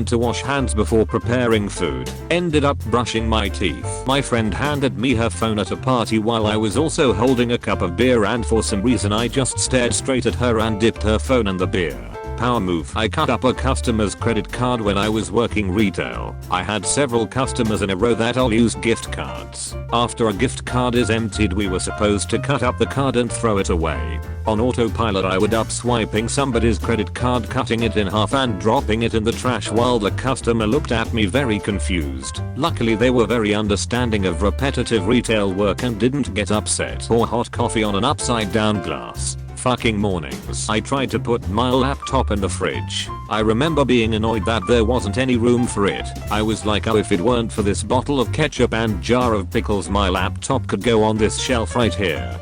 to wash hands before preparing food. Ended up brushing my teeth. My friend handed me her phone at a party while I was also holding a cup of beer, and for some reason I just stared straight at her and dipped her phone in the beer. Power move. I cut up a customer's credit card when I was working retail. I had several customers in a row that all used gift cards. After a gift card is emptied, we were supposed to cut up the card and throw it away. On autopilot I would up swiping somebody's credit card, cutting it in half and dropping it in the trash while the customer looked at me very confused. Luckily they were very understanding of repetitive retail work and didn't get upset. Pour hot coffee on an upside down glass. Fucking mornings. I tried to put my laptop in the fridge. I remember being annoyed that there wasn't any room for it. I was like, oh, if it weren't for this bottle of ketchup and jar of pickles, my laptop could go on this shelf right here.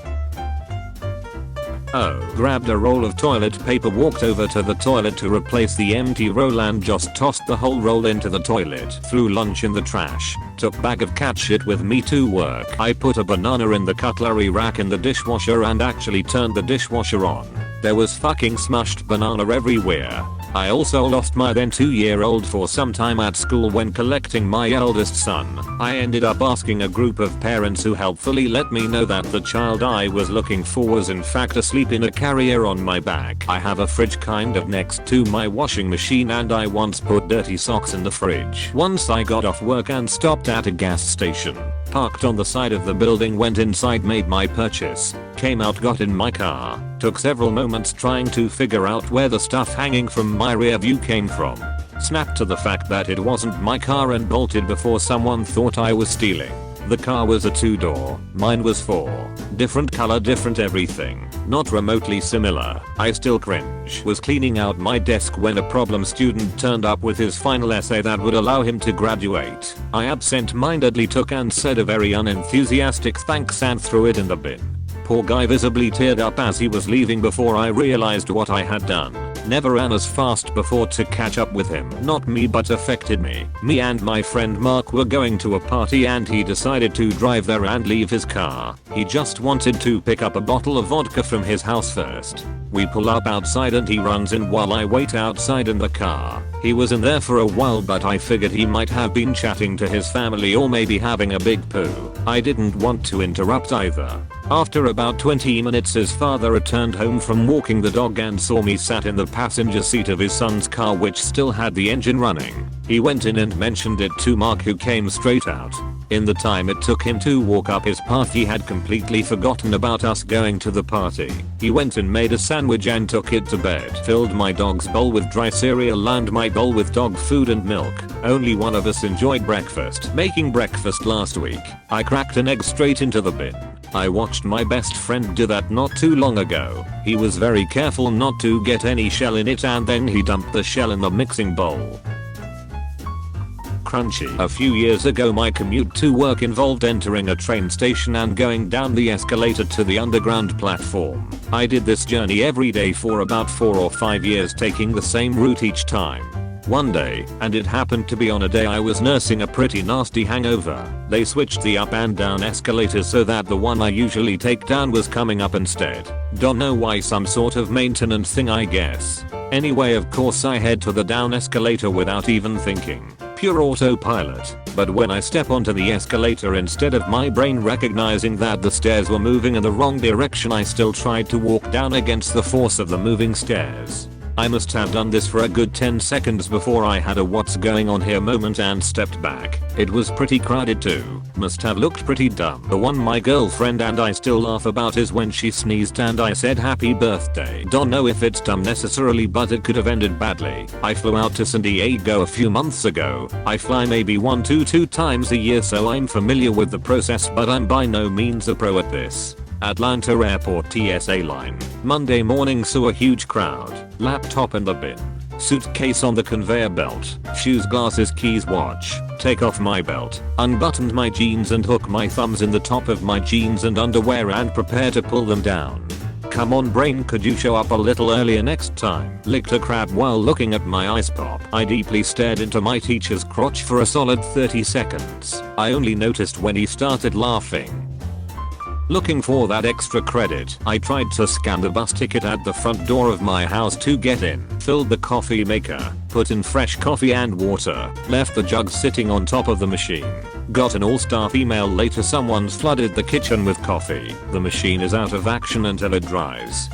Oh. Grabbed a roll of toilet paper, walked over to the toilet to replace the empty roll and just tossed the whole roll into the toilet. Threw lunch in the trash. Took bag of cat shit with me to work. I put a banana in the cutlery rack in the dishwasher and actually turned the dishwasher on. There was fucking smushed banana everywhere. I also lost my then 2-year-old for some time at school when collecting my eldest son. I ended up asking a group of parents who helpfully let me know that the child I was looking for was in fact asleep in a carrier on my back. I have a fridge kind of next to my washing machine, and I once put dirty socks in the fridge. Once I got off work and stopped at a gas station. Parked on the side of the building, went inside, made my purchase, came out, got in my car, took several moments trying to figure out where the stuff hanging from my rear view came from. Snapped to the fact that it wasn't my car and bolted before someone thought I was stealing. The car was a 2-door, mine was 4. Different color, different everything. Not remotely similar. I still cringe. Was cleaning out my desk when a problem student turned up with his final essay that would allow him to graduate. I absent-mindedly took and said a very unenthusiastic thanks and threw it in the bin. Poor guy visibly teared up as he was leaving before I realized what I had done. Never ran as fast before to catch up with him. Not me, but affected me. Me and my friend Mark were going to a party and he decided to drive there and leave his car. He just wanted to pick up a bottle of vodka from his house first. We pull up outside and he runs in while I wait outside in the car. He was in there for a while, but I figured he might have been chatting to his family or maybe having a big poo. I didn't want to interrupt either. After about 20 minutes his father returned home from walking the dog and saw me sat in the passenger seat of his son's car, which still had the engine running. He went in and mentioned it to Mark, who came straight out. In the time it took him to walk up his path, he had completely forgotten about us going to the party. He went and made a sandwich and took it to bed. Filled my dog's bowl with dry cereal and my bowl with dog food and milk. Only one of us enjoyed breakfast. Making breakfast last week, I cracked an egg straight into the bin. I watched my best friend do that not too long ago. He was very careful not to get any shell in it and then he dumped the shell in the mixing bowl. Crunchy. A few years ago my commute to work involved entering a train station and going down the escalator to the underground platform. I did this journey every day for about 4 or 5 years, taking the same route each time. One day, and it happened to be on a day I was nursing a pretty nasty hangover, they switched the up and down escalators so that the one I usually take down was coming up instead. Don't know why, some sort of maintenance thing I guess. Anyway, of course I head to the down escalator without even thinking. Pure autopilot. But when I step onto the escalator, instead of my brain recognizing that the stairs were moving in the wrong direction, I still tried to walk down against the force of the moving stairs. I must have done this for a good 10 seconds before I had a what's going on here moment and stepped back. It was pretty crowded too. Must have looked pretty dumb. The one my girlfriend and I still laugh about is when she sneezed and I said happy birthday. Don't know if it's dumb necessarily, but it could have ended badly. I flew out to San Diego a few months ago. I fly maybe 1 to 2 times a year, so I'm familiar with the process, but I'm by no means a pro at this. Atlanta Airport TSA line. Monday morning, saw a huge crowd. Laptop in the bin. Suitcase on the conveyor belt. Shoes, glasses, keys, watch. Take off my belt. Unbuttoned my jeans and hook my thumbs in the top of my jeans and underwear and prepare to pull them down. Come on brain, could you show up a little earlier next time? Licked a crab while looking at my ice pop. I deeply stared into my teacher's crotch for a solid 30 seconds. I only noticed when he started laughing. Looking for that extra credit, I tried to scan the bus ticket at the front door of my house to get in. filled the coffee maker, put in fresh coffee and water, left the jug sitting on top of the machine. Got an all-staff email later, someone's flooded the kitchen with coffee. The machine is out of action until it dries.